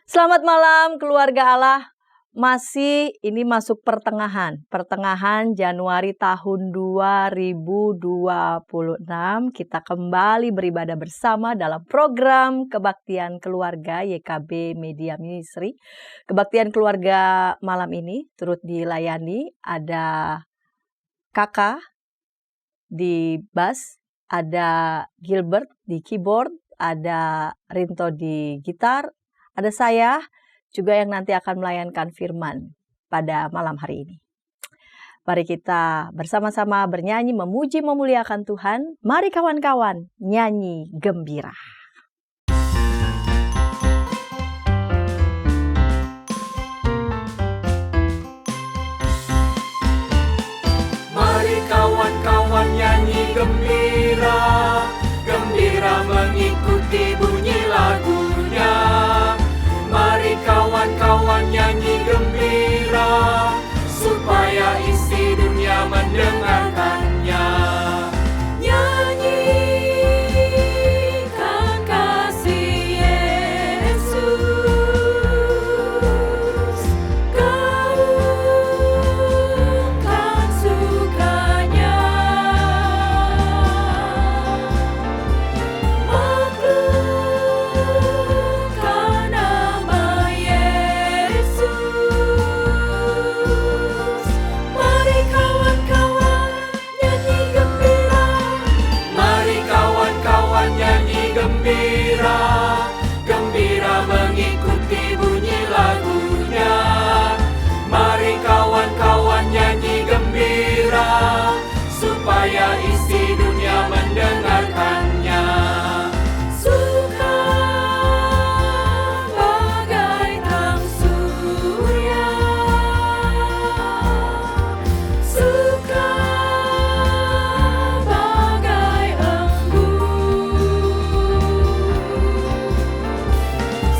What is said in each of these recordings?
Selamat malam keluarga Allah. Ini masuk pertengahan Januari tahun 2026. Kita kembali beribadah bersama dalam program Kebaktian Keluarga YKB Media Ministry. Kebaktian Keluarga malam ini turut dilayani ada Kakak di bass, ada Gilbert di keyboard, ada Rinto di gitar, ada saya juga yang nanti akan melayankan firman pada malam hari ini. Mari kita bersama-sama bernyanyi, memuji, memuliakan Tuhan. Mari kawan-kawan nyanyi gembira. Mari kawan-kawan nyanyi gembira, gembira mengikuti bunyi lagunya. Mari kawan-kawan nyanyi gembira, supaya isi dunia mendengarkannya. Nyanyikan kasih Yesus, gaungkan sukanya. Maklumkan nama Yesus. Mari kawan-kawan nyanyi gembira. Mari kawan-kawan nyanyi gembira, gembira mengikuti bunyi lagunya. Mari kawan-kawan nyanyi gembira, supaya isi dunia mendengarkannya. Suka bagai terang surya, suka bagai embun,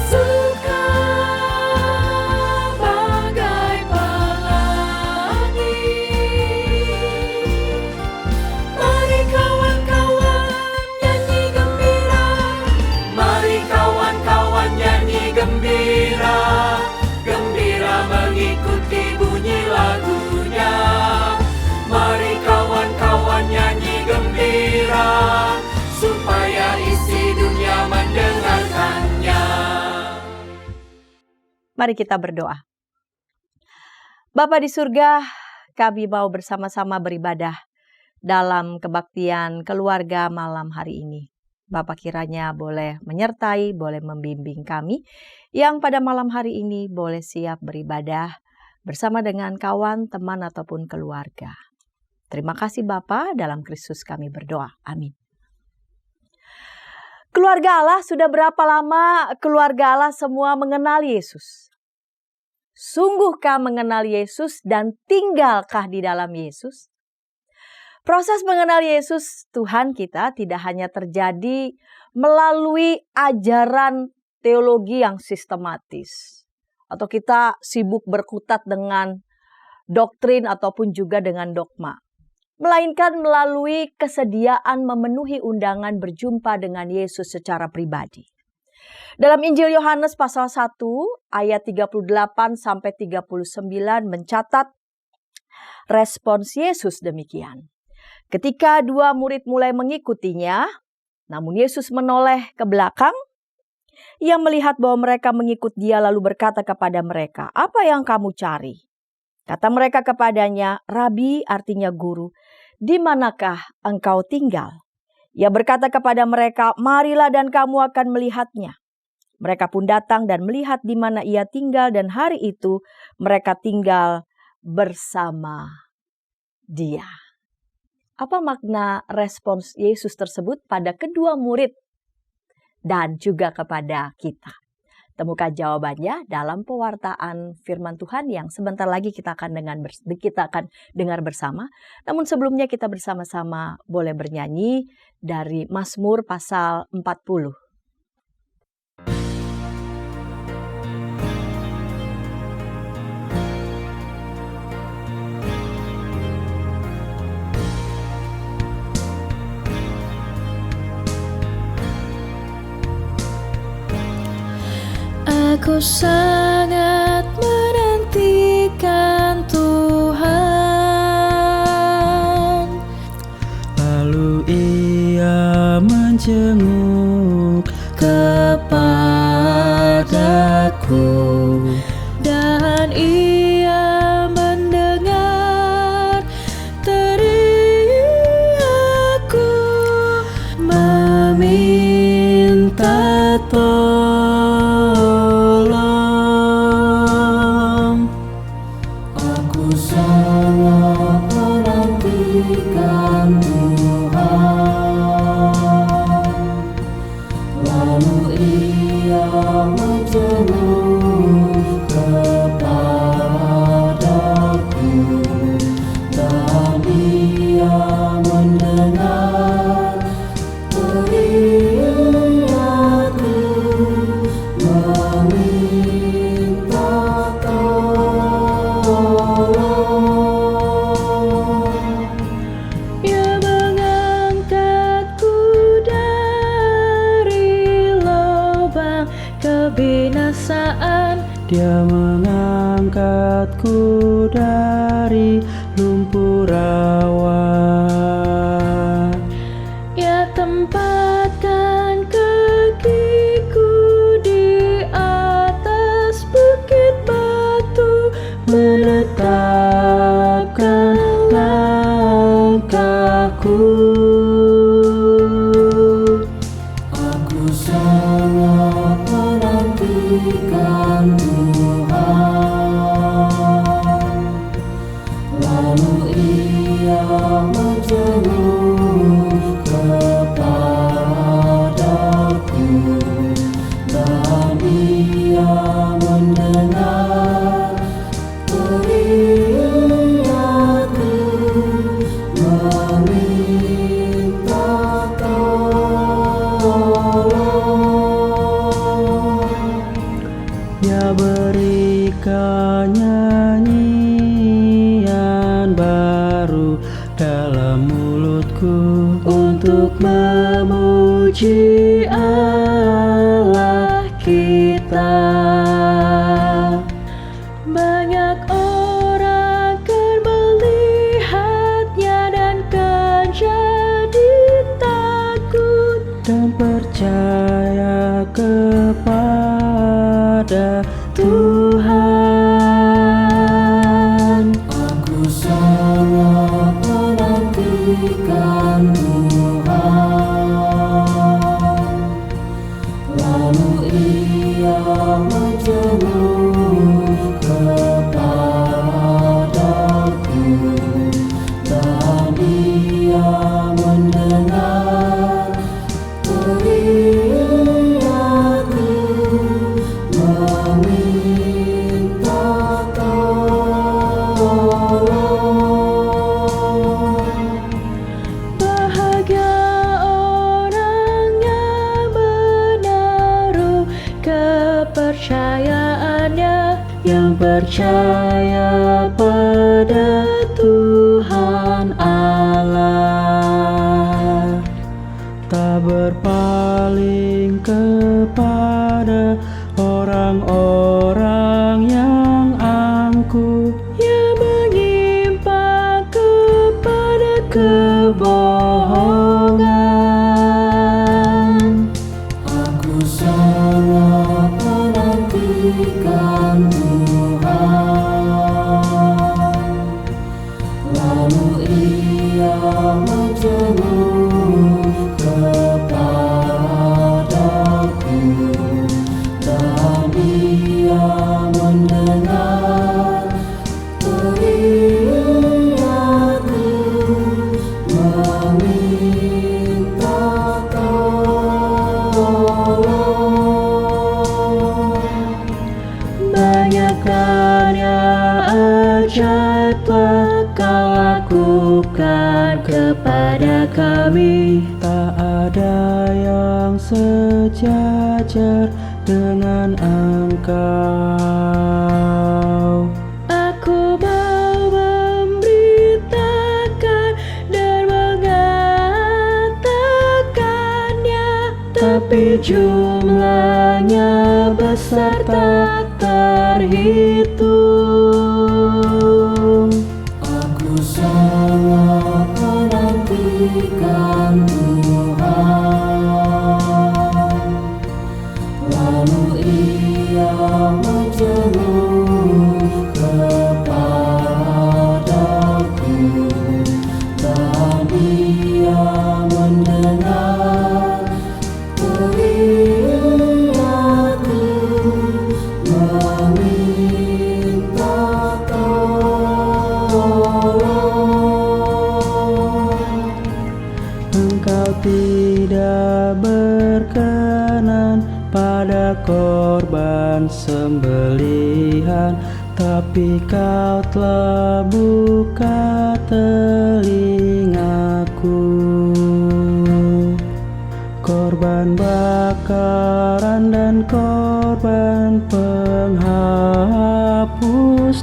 suka bagai pelangi. Mari kawan-kawan nyanyi gembira. Mari kawan-kawan nyanyi gembira, gembira mengikuti bunyi lagunya. Mari kawan-kawan nyanyi gembira, supaya isi dunia mendengarkannya. Mari kita berdoa. Bapa di surga, kami mau bersama-sama beribadah dalam kebaktian keluarga malam hari ini. Bapak kiranya boleh menyertai, boleh membimbing kami yang pada malam hari ini boleh siap beribadah bersama dengan kawan, teman, ataupun keluarga. Terima kasih Bapa, dalam Kristus kami berdoa. Amin. Keluarga Allah, sudah berapa lama keluarga Allah semua mengenal Yesus? Sungguhkah mengenal Yesus dan tinggalkah di dalam Yesus? Proses mengenal Yesus Tuhan kita tidak hanya terjadi melalui ajaran teologi yang sistematis, atau kita sibuk berkutat dengan doktrin ataupun juga dengan dogma, melainkan melalui kesediaan memenuhi undangan berjumpa dengan Yesus secara pribadi. Dalam Injil Yohanes pasal 1 ayat 38 sampai 39 mencatat respons Yesus demikian. Ketika dua murid mulai mengikutinya, namun Yesus menoleh ke belakang. Ia melihat bahwa mereka mengikut dia lalu berkata kepada mereka, "Apa yang kamu cari?" Kata mereka kepadanya, "Rabi," artinya guru, "di manakah engkau tinggal?" Ia berkata kepada mereka, "Marilah dan kamu akan melihatnya." Mereka pun datang dan melihat di mana ia tinggal, dan hari itu mereka tinggal bersama dia. Apa makna respons Yesus tersebut pada kedua murid dan juga kepada kita? Temukan jawabannya dalam pewartaan firman Tuhan yang sebentar lagi kita akan dengar bersama. Namun sebelumnya kita bersama-sama boleh bernyanyi dari Mazmur pasal 40. Aku sangat menantikan Tuhan. Lalu Ia menjenguk kepadaku, Dan Ia mendengar teriakku, meminta tolong. Aku sangat menantikan Tuhan. Lalu Ia menjenguk kepadaku, dan Ia mendengar teriakku, meminta tolong. Ia mengangkatku dari lubang kebinasaan. Dia mengangkatku dari lumpur rawa. Ia tempatkan kakiku di atas bukit batu, Menetapkan langkahku. Aku sangat menantikan Tuhan. Lalu Ia menjenguk kepadaku, dan Ia mendengar teriakku, meminta tolong. Ia berikan nyanyian baru dalam mulutku untuk memuji Allah kita. Banyak orang akan melihatnya dan kan jadi takut, Dan percaya kepada Tuhan. Aku sangat menantikan Tuhan. Lalu Ia menjenguk kepadaku, dan Ia mendengar teriakku, meminta tolong. Bahagia orang yang menaruh kepercayaannya, Yang percaya pada Tuhan Allah, tak berpaling kepada orang-orang yang angkuh, yang menyimpang kepada kebohongan. Aku sangat menantikan Tuhan. Lalu Ia menjenguk kepadaku, dan Ia mendengar teriakku, meminta tolong. Banyak karya ajaib telah Kau lakukan kepada kami, tak ada yang sejajar dengan Engkau. Aku mau memberitakan dan mengatakannya, Tapi jumlahnya besar besar tak terhitung. Aku sangat menantikan Tuhan, lalu Ia menjenguk kepadaku, dan Ia mendengar teriakku, meminta tolong. Engkau tidak berkenan pada korban sembelihan, tapi Kau telah buka telingaku. Korban bakaran dan korban penghapus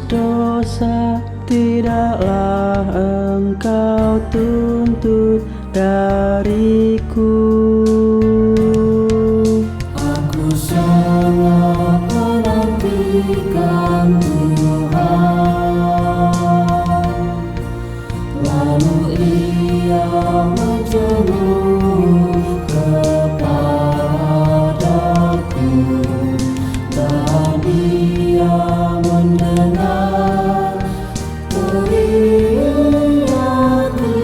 dosa tidaklah Engkau tuntut dariku. Aku sangat menantikan Tuhan, lalu Ia menjenguk kepadaku, dan Ia mendengar teriakku,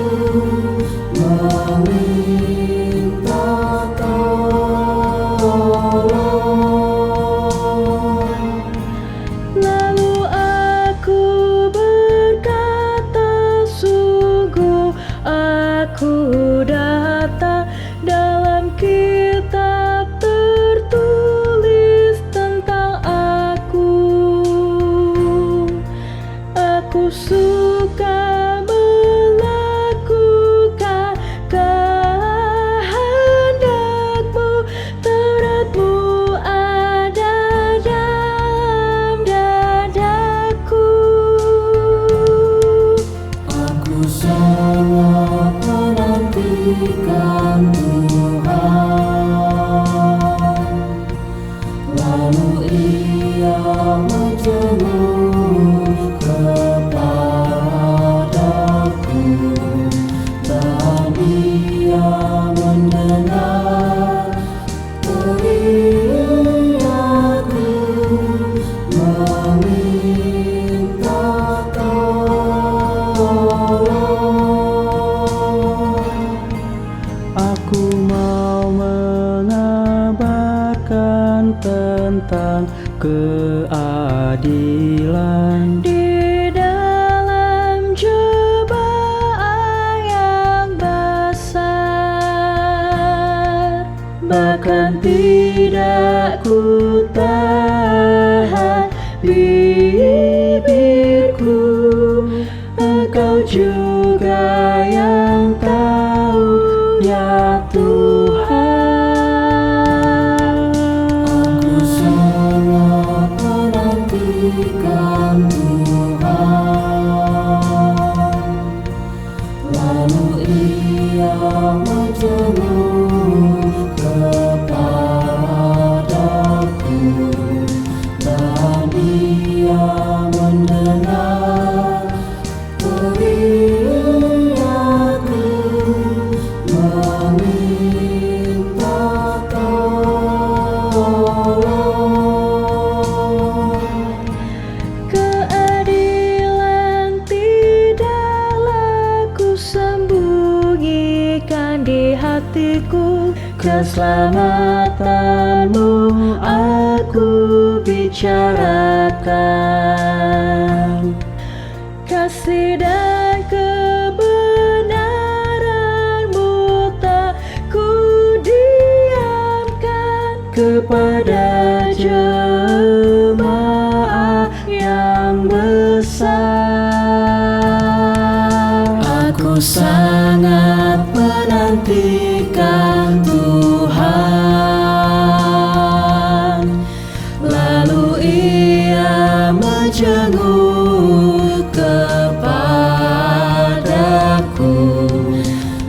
meminta tolong. Lalu aku berkata, sungguh aku datang. Dalam kitab tertulis tentang aku. Aku suka melakukan kehendak-Mu, Taurat-Mu ada dalam dadaku. Aku sangat menantikan Tuhan, lalu Ia menjenguk kepadaku, dan Ia mendengar teriakku, meminta tolong. Aku mau mengabarkan tentang keadilan Di dalam cobaan yang besar, bahkan tidak ku tahan bibirku. Engkau juga yang tahu, ya Tuhan. Aku sangat menantikan Tuhan, lalu Ia menjenguk kepadaku, dan Ia mendengar teriakku, meminta tolong. keadilan tidaklah ku sembunyikan di hatiku. Keselamatanmu aku bicarakan, Kasih dan kebenaran-Mu tak ku diamkan. kepada jemaah yang besar. Aku sangat menantikan Tuhan, lalu Ia menjenguk kepadaku,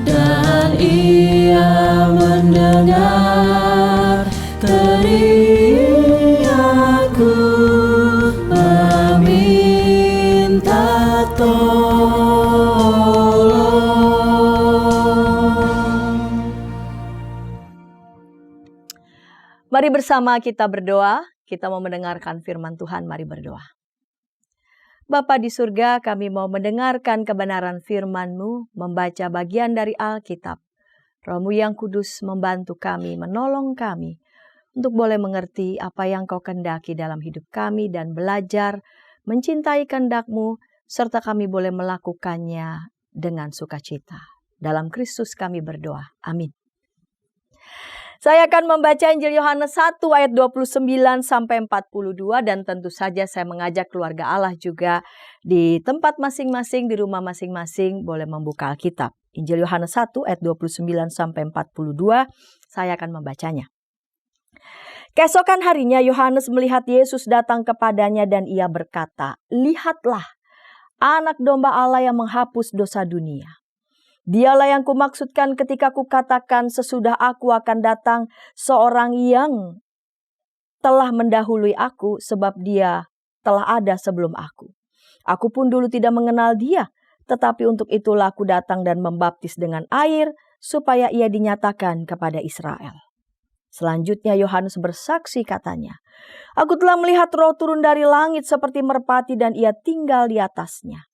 dan Ia mendengar teriakku, Mari bersama kita berdoa, kita mau mendengarkan firman Tuhan, mari berdoa. Bapa di surga, kami mau mendengarkan kebenaran firman-Mu, membaca bagian dari Alkitab. Roh-Mu yang kudus membantu kami, menolong kami, untuk boleh mengerti apa yang Kau kehendaki dalam hidup kami dan belajar mencintai kehendak-Mu, serta kami boleh melakukannya dengan sukacita. Dalam Kristus kami berdoa. Amin. Saya akan membaca Injil Yohanes 1 ayat 29 sampai 42 dan tentu saja saya mengajak keluarga Allah juga di tempat masing-masing, di rumah masing-masing boleh membuka Alkitab. Injil Yohanes 1 ayat 29 sampai 42, saya akan membacanya. Keesokan harinya Yohanes melihat Yesus datang kepadanya dan ia berkata, "Lihatlah, Anak Domba Allah yang menghapus dosa dunia. Dialah yang kumaksudkan ketika kukatakan sesudah aku akan datang seorang yang telah mendahului aku sebab dia telah ada sebelum aku. Aku pun dulu tidak mengenal dia, tetapi untuk itulah aku datang dan membaptis dengan air supaya ia dinyatakan kepada Israel." Selanjutnya Yohanes bersaksi katanya, "Aku telah melihat Roh turun dari langit seperti merpati dan ia tinggal di atasnya.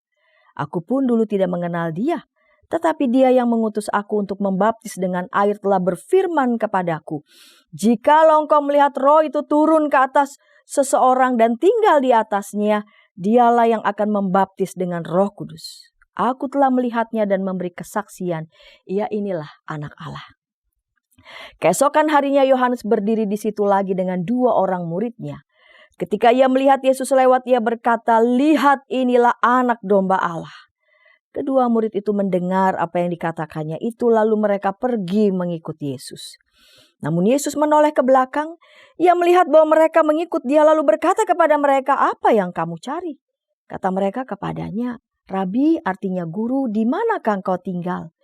Aku pun dulu tidak mengenal dia, tetapi dia yang mengutus aku untuk membaptis dengan air telah berfirman kepadaku, jikalau engkau melihat Roh itu turun ke atas seseorang dan tinggal di atasnya, dialah yang akan membaptis dengan Roh Kudus. Aku telah melihatnya dan memberi kesaksian, ia inilah Anak Allah." Keesokan harinya Yohanes berdiri di situ lagi dengan 2 orang muridnya. Ketika ia melihat Yesus lewat, ia berkata, "Lihat, inilah Anak Domba Allah." Kedua murid itu mendengar apa yang dikatakannya itu, lalu mereka pergi mengikut Yesus. Namun Yesus menoleh ke belakang, ia melihat bahwa mereka mengikut dia lalu berkata kepada mereka, "Apa yang kamu cari?" Kata mereka kepadanya, "Rabi," artinya guru, "di manakah engkau tinggal?"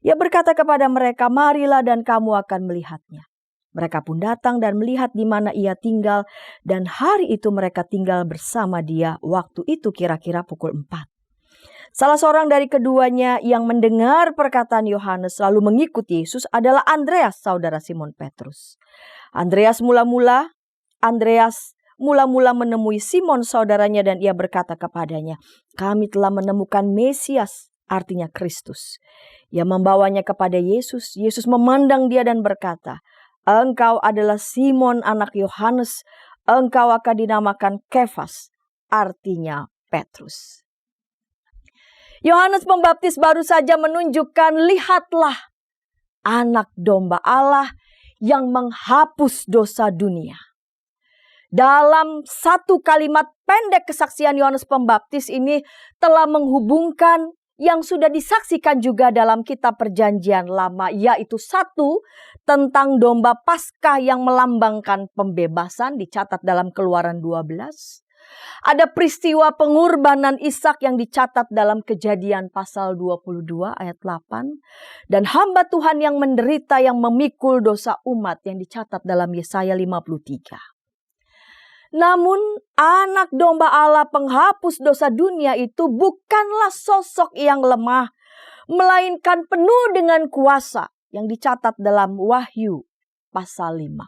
Ia berkata kepada mereka, "Marilah dan kamu akan melihatnya." Mereka pun datang dan melihat di mana ia tinggal, dan hari itu mereka tinggal bersama dia. Waktu itu kira-kira pukul 4. Salah seorang dari keduanya yang mendengar perkataan Yohanes lalu mengikut Yesus adalah Andreas, saudara Simon Petrus. Andreas mula-mula menemui Simon saudaranya dan ia berkata kepadanya, "Kami telah menemukan Mesias," artinya Kristus. Ia membawanya kepada Yesus. Yesus memandang dia dan berkata, "Engkau adalah Simon anak Yohanes, engkau akan dinamakan Kefas," artinya Petrus. Yohanes Pembaptis baru saja menunjukkan, lihatlah Anak Domba Allah yang menghapus dosa dunia. Dalam satu kalimat pendek kesaksian Yohanes Pembaptis ini telah menghubungkan yang sudah disaksikan juga dalam kitab Perjanjian Lama, yaitu 1 tentang domba Paskah yang melambangkan pembebasan dicatat dalam Keluaran 12. Ada peristiwa pengorbanan Ishak yang dicatat dalam Kejadian pasal 22 ayat 8. Dan hamba Tuhan yang menderita yang memikul dosa umat yang dicatat dalam Yesaya 53. Namun Anak Domba Allah penghapus dosa dunia itu bukanlah sosok yang lemah, melainkan penuh dengan kuasa yang dicatat dalam Wahyu pasal 5.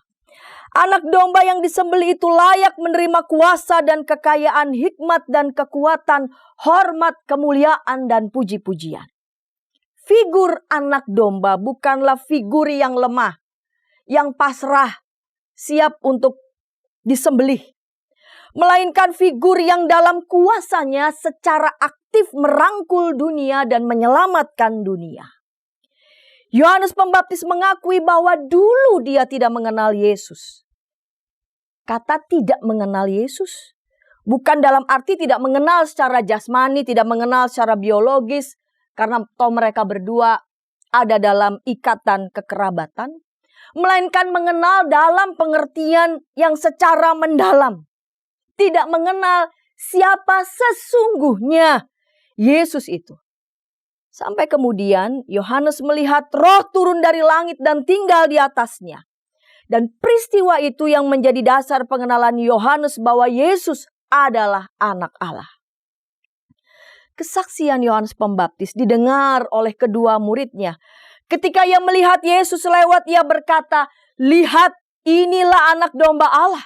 Anak domba yang disembelih itu layak menerima kuasa dan kekayaan, hikmat dan kekuatan, hormat, kemuliaan dan puji-pujian. Figur anak domba bukanlah figur yang lemah, yang pasrah, siap untuk disembelih. Melainkan figur yang dalam kuasanya secara aktif merangkul dunia dan menyelamatkan dunia. Yohanes Pembaptis mengakui bahwa dulu dia tidak mengenal Yesus. Kata tidak mengenal Yesus bukan dalam arti tidak mengenal secara jasmani, tidak mengenal secara biologis, karena mereka berdua ada dalam ikatan kekerabatan. Melainkan mengenal dalam pengertian yang secara mendalam. Tidak mengenal siapa sesungguhnya Yesus itu. Sampai kemudian Yohanes melihat Roh turun dari langit dan tinggal di atasnya. Dan peristiwa itu yang menjadi dasar pengenalan Yohanes bahwa Yesus adalah Anak Allah. Kesaksian Yohanes Pembaptis didengar oleh kedua muridnya. Ketika ia melihat Yesus lewat, ia berkata, "Lihat, inilah anak domba Allah.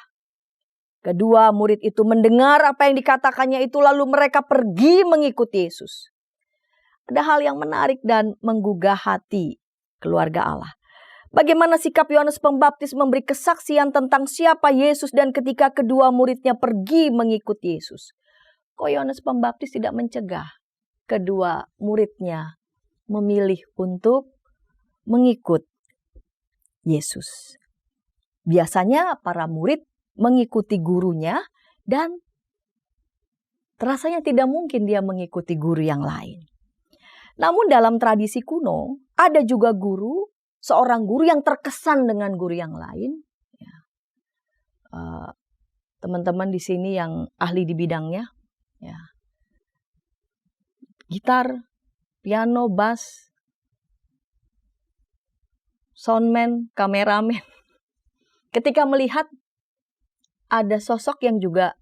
Kedua murid itu mendengar apa yang dikatakannya itu, lalu mereka pergi mengikuti Yesus. Ada hal yang menarik dan menggugah hati keluarga Allah. Bagaimana sikap Yohanes Pembaptis memberi kesaksian tentang siapa Yesus dan ketika kedua muridnya pergi mengikuti Yesus. Kok Yohanes Pembaptis tidak mencegah kedua muridnya memilih untuk mengikut Yesus? Biasanya para murid mengikuti gurunya dan rasanya tidak mungkin dia mengikuti guru yang lain. Namun dalam tradisi kuno ada juga seorang guru yang terkesan dengan guru yang lain. Teman-teman di sini yang ahli di bidangnya, gitar, piano, bass, soundman, kameramen. Ketika melihat ada sosok yang juga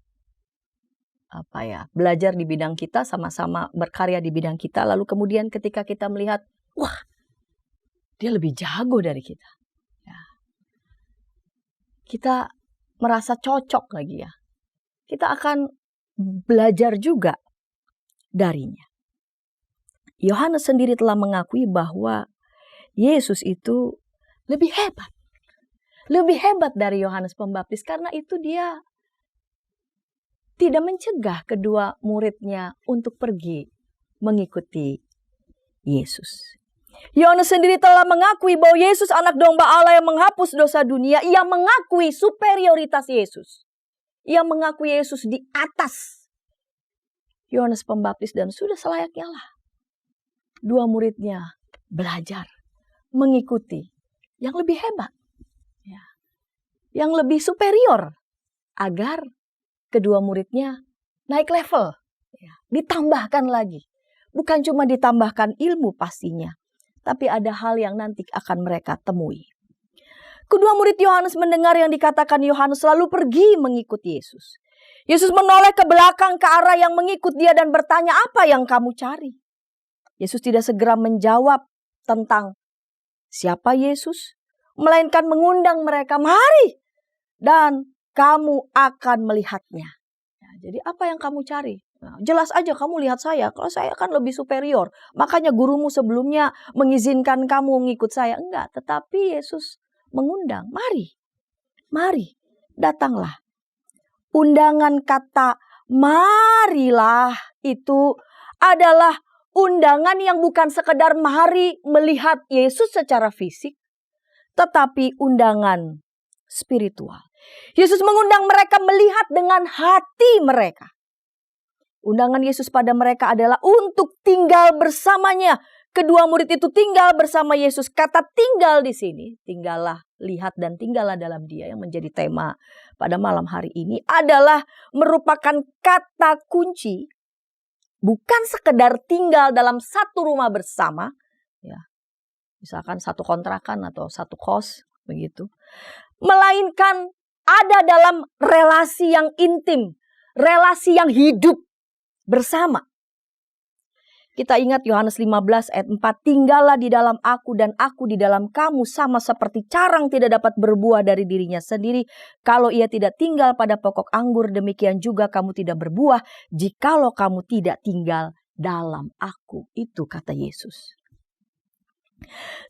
belajar di bidang kita, sama-sama berkarya di bidang kita, lalu kemudian ketika kita melihat, wah, dia lebih jago dari kita. Kita merasa cocok lagi ya. Kita akan belajar juga darinya. Yohanes sendiri telah mengakui bahwa Yesus itu lebih hebat. Lebih hebat dari Yohanes Pembaptis, karena itu dia tidak mencegah kedua muridnya untuk pergi mengikuti Yesus. Yohanes sendiri telah mengakui bahwa Yesus anak domba Allah yang menghapus dosa dunia. Ia mengakui superioritas Yesus. Ia mengakui Yesus di atas Yohanes Pembaptis, dan sudah selayaknya lah dua muridnya belajar mengikuti yang lebih hebat, yang lebih superior, agar kedua muridnya naik level, ditambahkan lagi. Bukan cuma ditambahkan ilmu pastinya, tapi ada hal yang nanti akan mereka temui. Kedua murid Yohanes mendengar yang dikatakan Yohanes lalu pergi mengikuti Yesus. Yesus menoleh ke belakang ke arah yang mengikut dia dan bertanya, "Apa yang kamu cari?" Yesus tidak segera menjawab tentang siapa Yesus, melainkan mengundang mereka, "Mari dan kamu akan melihatnya." Jadi apa yang kamu cari? Jelas aja kamu lihat saya. Kalau saya kan lebih superior. Makanya gurumu sebelumnya mengizinkan kamu mengikut saya. Enggak, tetapi Yesus mengundang. Mari, datanglah. Undangan kata marilah itu adalah undangan yang bukan sekedar mari melihat Yesus secara fisik, tetapi undangan spiritual. Yesus mengundang mereka melihat dengan hati mereka. Undangan Yesus pada mereka adalah untuk tinggal bersamanya. Kedua murid itu tinggal bersama Yesus. Kata tinggal di sini, tinggallah, lihat dan tinggallah dalam Dia, yang menjadi tema pada malam hari ini adalah merupakan kata kunci. Bukan sekedar tinggal dalam satu rumah bersama, misalkan satu kontrakan atau satu kos begitu, melainkan ada dalam relasi yang intim, relasi yang hidup bersama. Kita ingat Yohanes 15 ayat 4, "Tinggallah di dalam aku dan aku di dalam kamu, sama seperti carang tidak dapat berbuah dari dirinya sendiri. Kalau ia tidak tinggal pada pokok anggur, demikian juga kamu tidak berbuah jikalau kamu tidak tinggal dalam aku." Itu kata Yesus.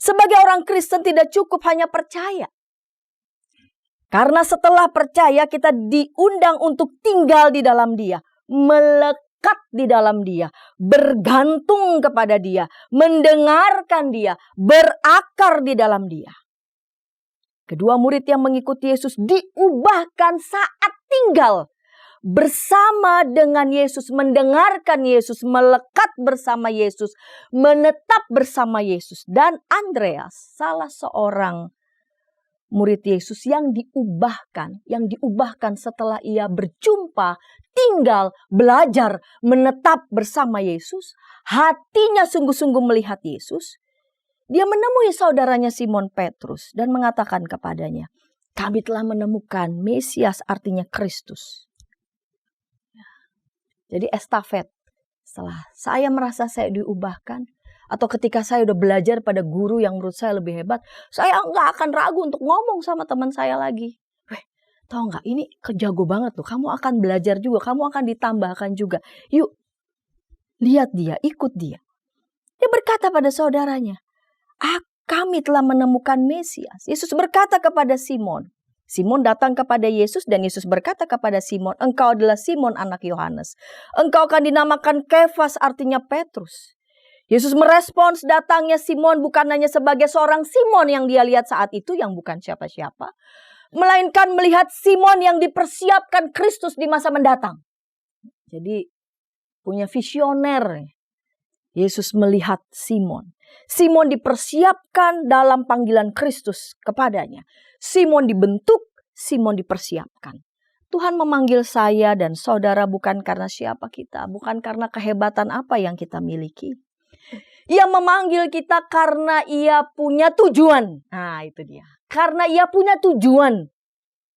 Sebagai orang Kristen tidak cukup hanya percaya. Karena setelah percaya kita diundang untuk tinggal di dalam Dia, melekat di dalam Dia, bergantung kepada Dia, mendengarkan Dia, berakar di dalam Dia. Kedua murid yang mengikuti Yesus diubahkan saat tinggal bersama dengan Yesus, mendengarkan Yesus, melekat bersama Yesus, menetap bersama Yesus. Dan Andreas, salah seorang murid Yesus yang diubahkan setelah ia berjumpa, tinggal, belajar, menetap bersama Yesus, hatinya sungguh-sungguh melihat Yesus. Dia menemui saudaranya Simon Petrus dan mengatakan kepadanya, "Kami telah menemukan Mesias," artinya Kristus. Jadi estafet. Setelah saya merasa saya diubahkan, Atau ketika saya udah belajar pada guru yang menurut saya lebih hebat, saya nggak akan ragu untuk ngomong sama teman saya lagi. Tahu nggak, ini kejago banget tuh. Kamu akan belajar juga, kamu akan ditambahkan juga. Yuk, lihat dia, ikut dia. Dia berkata pada saudaranya, kami telah menemukan Mesias. Yesus berkata kepada Simon. Simon datang kepada Yesus dan Yesus berkata kepada Simon, engkau adalah Simon anak Yohanes. Engkau akan dinamakan Kefas, artinya Petrus. Yesus merespons datangnya Simon bukan hanya sebagai seorang Simon yang dia lihat saat itu, yang bukan siapa-siapa, melainkan melihat Simon yang dipersiapkan Kristus di masa mendatang. Jadi punya visioner. Yesus melihat Simon. Simon dipersiapkan dalam panggilan Kristus kepadanya. Simon dibentuk, Simon dipersiapkan. Tuhan memanggil saya dan saudara bukan karena siapa kita, bukan karena kehebatan apa yang kita miliki. Ia memanggil kita karena ia punya tujuan. Nah, itu dia. Karena ia punya tujuan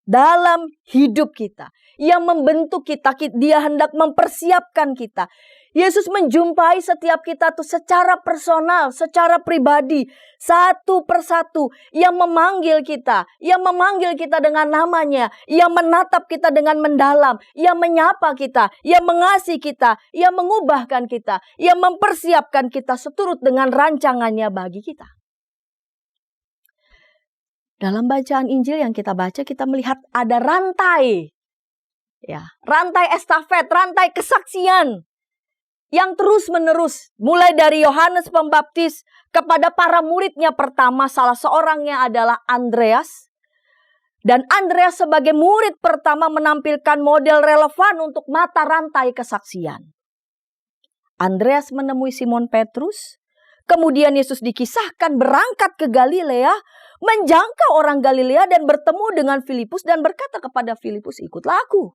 dalam hidup kita. Ia membentuk kita, dia hendak mempersiapkan kita. Yesus menjumpai setiap kita tuh secara personal, secara pribadi, satu persatu. Ia memanggil kita, ia memanggil kita dengan namanya, ia menatap kita dengan mendalam, ia menyapa kita, ia mengasihi kita, ia mengubahkan kita, ia mempersiapkan kita seturut dengan rancangannya bagi kita. Dalam bacaan Injil yang kita baca, kita melihat ada rantai. Ya, rantai estafet, rantai kesaksian yang terus menerus. Mulai dari Yohanes Pembaptis kepada para muridnya pertama, salah seorangnya adalah Andreas. Dan Andreas sebagai murid pertama menampilkan model relevan untuk mata rantai kesaksian. Andreas menemui Simon Petrus. Kemudian Yesus dikisahkan berangkat ke Galilea, menjangkau orang Galilea dan bertemu dengan Filipus dan berkata kepada Filipus, ikutlah aku.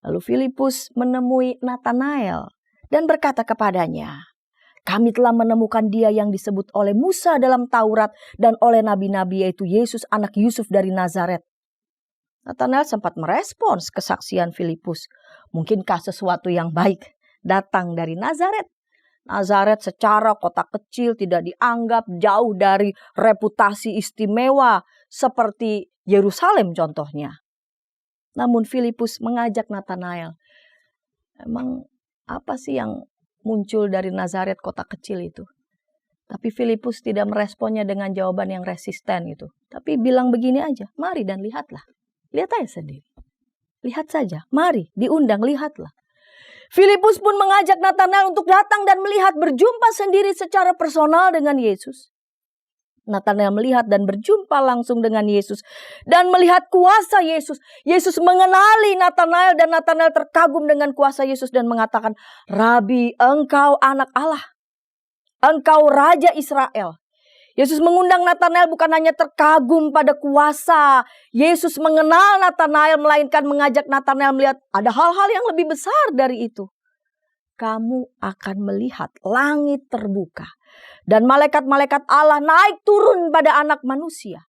Lalu Filipus menemui Nathanael dan berkata kepadanya, kami telah menemukan dia yang disebut oleh Musa dalam Taurat dan oleh nabi-nabi, yaitu Yesus anak Yusuf dari Nazaret. Nathanael sempat merespons kesaksian Filipus. Mungkinkah sesuatu yang baik datang dari Nazaret? Nazaret secara kota kecil tidak dianggap, jauh dari reputasi istimewa seperti Yerusalem contohnya. Namun Filipus mengajak Nathanael, emang apa sih yang muncul dari Nazaret kota kecil itu? Tapi Filipus tidak meresponnya dengan jawaban yang resisten itu. Tapi bilang begini aja, mari dan lihatlah. Lihat aja sendiri. Lihat saja, mari diundang, lihatlah. Filipus pun mengajak Nathanael untuk datang dan melihat, berjumpa sendiri secara personal dengan Yesus. Nathanael melihat dan berjumpa langsung dengan Yesus dan melihat kuasa Yesus. Yesus mengenali Nathanael dan Nathanael terkagum dengan kuasa Yesus dan mengatakan, Rabi, engkau anak Allah. Engkau Raja Israel. Yesus mengundang Nathanael bukan hanya terkagum pada kuasa Yesus mengenal Nathanael, melainkan mengajak Nathanael melihat ada hal-hal yang lebih besar dari itu. Kamu akan melihat langit terbuka dan malaikat-malaikat Allah naik turun pada anak manusia.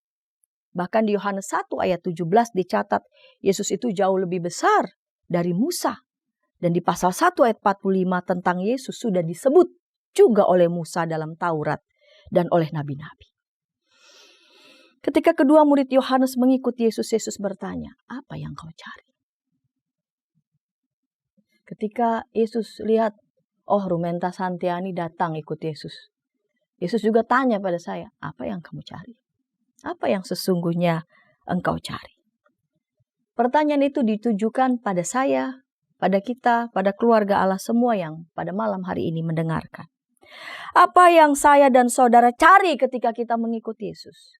Bahkan di Yohanes 1 ayat 17 dicatat Yesus itu jauh lebih besar dari Musa. Dan di pasal 1 ayat 45 tentang Yesus sudah disebut juga oleh Musa dalam Taurat dan oleh nabi-nabi. Ketika kedua murid Yohanes mengikuti Yesus, Yesus bertanya, apa yang kau cari? Ketika Yesus lihat, oh Rumenta Santiani datang ikut Yesus. Yesus juga tanya pada saya, apa yang kamu cari? Apa yang sesungguhnya engkau cari? Pertanyaan itu ditujukan pada saya, pada kita, pada keluarga Allah semua yang pada malam hari ini mendengarkan. Apa yang saya dan saudara cari ketika kita mengikuti Yesus?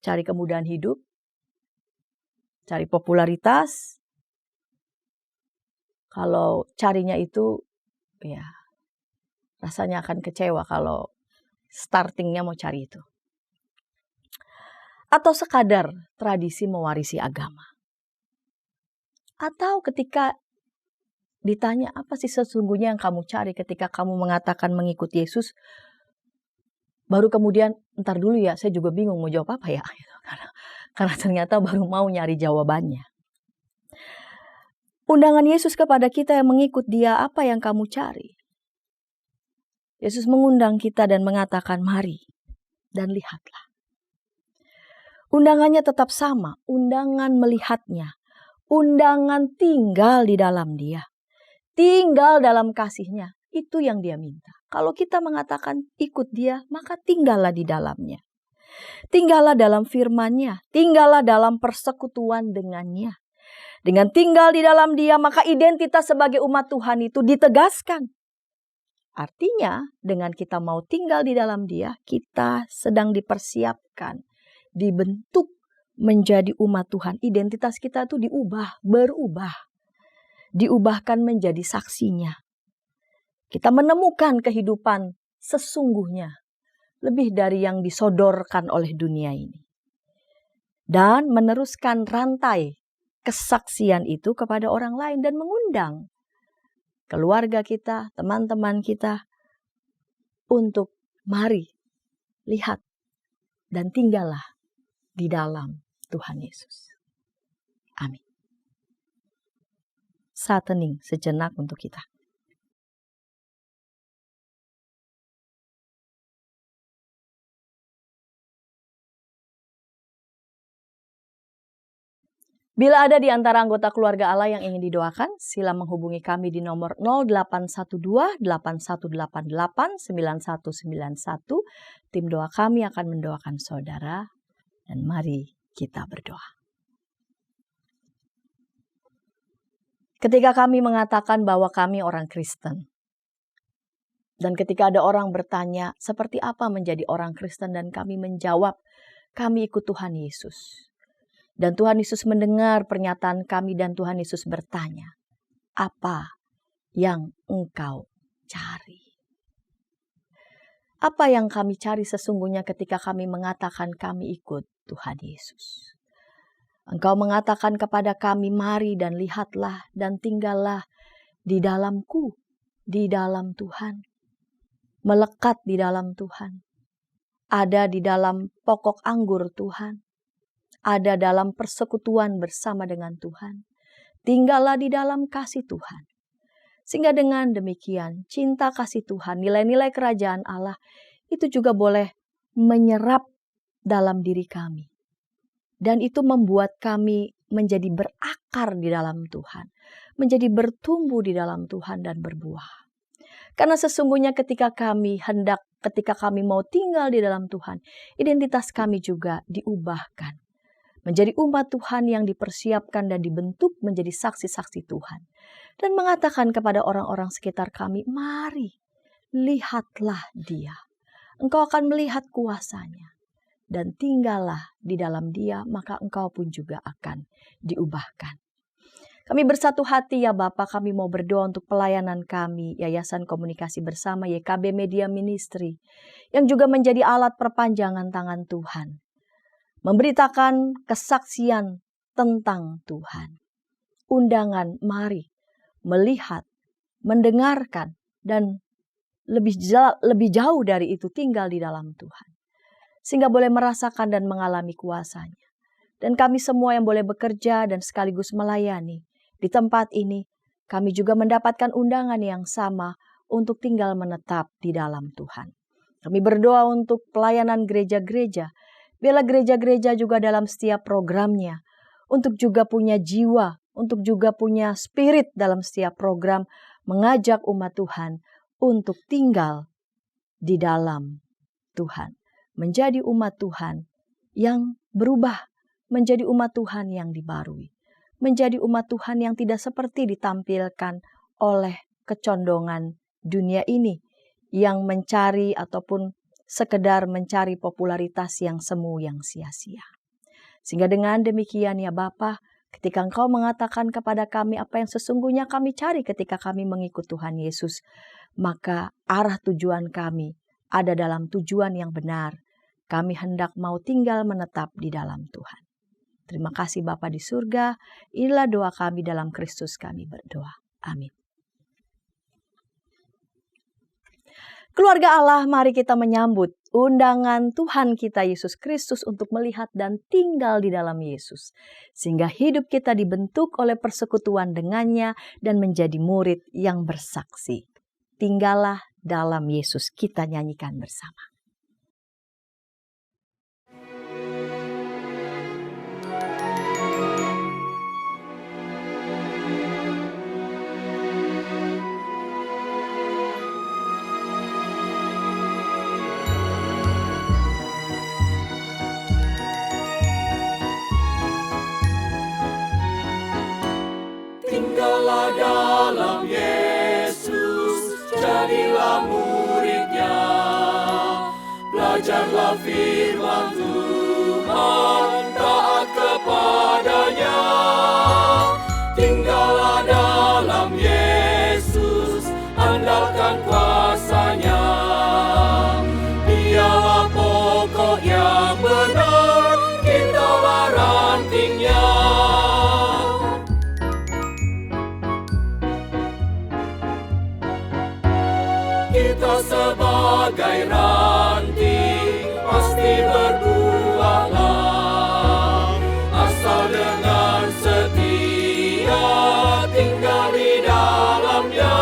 Cari kemudahan hidup? Cari popularitas? Kalau carinya itu, ya rasanya akan kecewa kalau startingnya mau cari itu. Atau sekadar tradisi mewarisi agama. Atau ketika ditanya apa sih sesungguhnya yang kamu cari ketika kamu mengatakan mengikuti Yesus, baru kemudian ntar dulu ya saya juga bingung mau jawab apa ya, karena ternyata baru mau nyari jawabannya. Undangan Yesus kepada kita yang mengikut dia, apa yang kamu cari? Yesus mengundang kita dan mengatakan, mari dan lihatlah. Undangannya tetap sama, undangan melihatnya, undangan tinggal di dalam Dia, tinggal dalam kasih-Nya. Itu yang Dia minta. Kalau kita mengatakan ikut Dia, maka tinggallah di dalamnya. Tinggallah dalam firman-Nya, tinggallah dalam persekutuan dengannya. Dengan tinggal di dalam Dia, maka identitas sebagai umat Tuhan itu ditegaskan. Artinya, dengan kita mau tinggal di dalam Dia, kita sedang dipersiapkan, dibentuk menjadi umat Tuhan. Identitas kita itu berubah. Diubahkan menjadi saksinya. Kita menemukan kehidupan sesungguhnya, lebih dari yang disodorkan oleh dunia ini. Dan meneruskan rantai kesaksian itu kepada orang lain dan mengundang keluarga kita, teman-teman kita untuk mari lihat dan tinggallah di dalam Tuhan Yesus. Amin. Saat hening sejenak untuk kita. Bila ada di antara anggota keluarga Allah yang ingin didoakan, sila menghubungi kami di nomor 0812-8188-9191. Tim doa kami akan mendoakan saudara. Dan mari kita berdoa. Ketika kami mengatakan bahwa kami orang Kristen, dan ketika ada orang bertanya, seperti apa menjadi orang Kristen, dan kami menjawab, kami ikut Tuhan Yesus. Dan Tuhan Yesus mendengar pernyataan kami dan Tuhan Yesus bertanya, apa yang engkau cari? Apa yang kami cari sesungguhnya ketika kami mengatakan kami ikut Tuhan Yesus? Engkau mengatakan kepada kami, mari dan lihatlah dan tinggallah di dalamku, di dalam Tuhan. Melekat di dalam Tuhan. Ada di dalam pokok anggur Tuhan. Ada dalam persekutuan bersama dengan Tuhan. Tinggallah di dalam kasih Tuhan. Sehingga dengan demikian, cinta kasih Tuhan, nilai-nilai kerajaan Allah, itu juga boleh menyerap dalam diri kami. Dan itu membuat kami menjadi berakar di dalam Tuhan. Menjadi bertumbuh di dalam Tuhan dan berbuah. Karena sesungguhnya ketika kami mau tinggal di dalam Tuhan, identitas kami juga diubahkan. Menjadi umat Tuhan yang dipersiapkan dan dibentuk menjadi saksi-saksi Tuhan. Dan mengatakan kepada orang-orang sekitar kami, mari, lihatlah Dia. Engkau akan melihat kuasanya. Dan tinggallah di dalam Dia, maka engkau pun juga akan diubahkan. Kami bersatu hati ya Bapa, kami mau berdoa untuk pelayanan kami, Yayasan Komunikasi Bersama YKB Media Ministry, yang juga menjadi alat perpanjangan tangan Tuhan. Memberitakan kesaksian tentang Tuhan. Undangan mari melihat, mendengarkan, dan lebih jauh dari itu tinggal di dalam Tuhan. Sehingga boleh merasakan dan mengalami kuasanya. Dan kami semua yang boleh bekerja dan sekaligus melayani di tempat ini, kami juga mendapatkan undangan yang sama untuk tinggal menetap di dalam Tuhan. Kami berdoa untuk pelayanan gereja-gereja. Biarlah gereja-gereja juga dalam setiap programnya, untuk juga punya jiwa, untuk juga punya spirit dalam setiap program, mengajak umat Tuhan untuk tinggal di dalam Tuhan. Menjadi umat Tuhan yang berubah, menjadi umat Tuhan yang dibarui. Menjadi umat Tuhan yang tidak seperti ditampilkan oleh kecondongan dunia ini, yang mencari ataupun sekedar mencari popularitas yang semu, yang sia-sia. Sehingga dengan demikian ya Bapa, ketika Engkau mengatakan kepada kami apa yang sesungguhnya kami cari ketika kami mengikut Tuhan Yesus, maka arah tujuan kami ada dalam tujuan yang benar. Kami hendak mau tinggal menetap di dalam Tuhan. Terima kasih Bapa di surga, inilah doa kami dalam Kristus kami berdoa. Amin. Keluarga Allah, mari kita menyambut undangan Tuhan kita Yesus Kristus untuk melihat dan tinggal di dalam Yesus. Sehingga hidup kita dibentuk oleh persekutuan dengannya dan menjadi murid yang bersaksi. Tinggallah dalam Yesus. Kita nyanyikan bersama. Tinggallah dalam Yesus, jadilah murid-Nya. Belajarlah firman Tuhan, taat kepadanya. Tinggallah dalam Yesus, andalkan kuasa-Nya. Dialah pokok yang benar, kitalah ranting-Nya. Kita sebagai ranting pasti berbuahlah, asal dengan setia tinggal di dalamnya.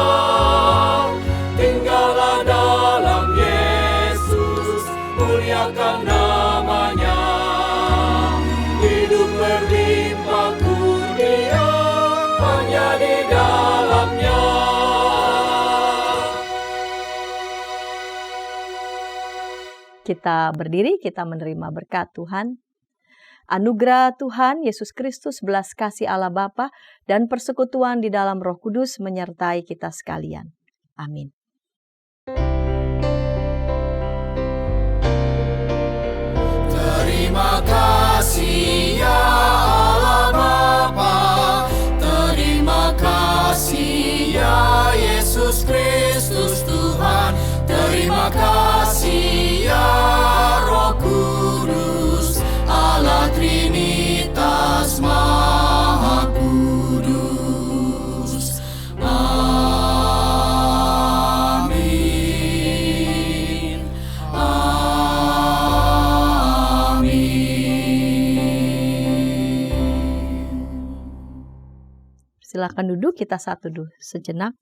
Tinggallah dalam Yesus, muliakan namanya. Hidup berlimpah kurnia hanya di dalamnya. Kita berdiri, kita menerima berkat Tuhan. Anugerah Tuhan Yesus Kristus, belas kasih Allah Bapa, dan persekutuan di dalam Roh Kudus menyertai kita sekalian. Amin. Terima kasih ya Allah Bapa, terima kasih ya Yesus Kristus Tuhan, terima kasih ya Roh Kudus, Allah Trinitas Maha Kudus. Amin. Silakan duduk, kita satu dulu sejenak.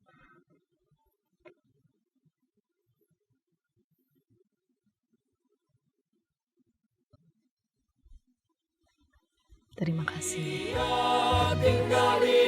Terima kasih. Tinggal di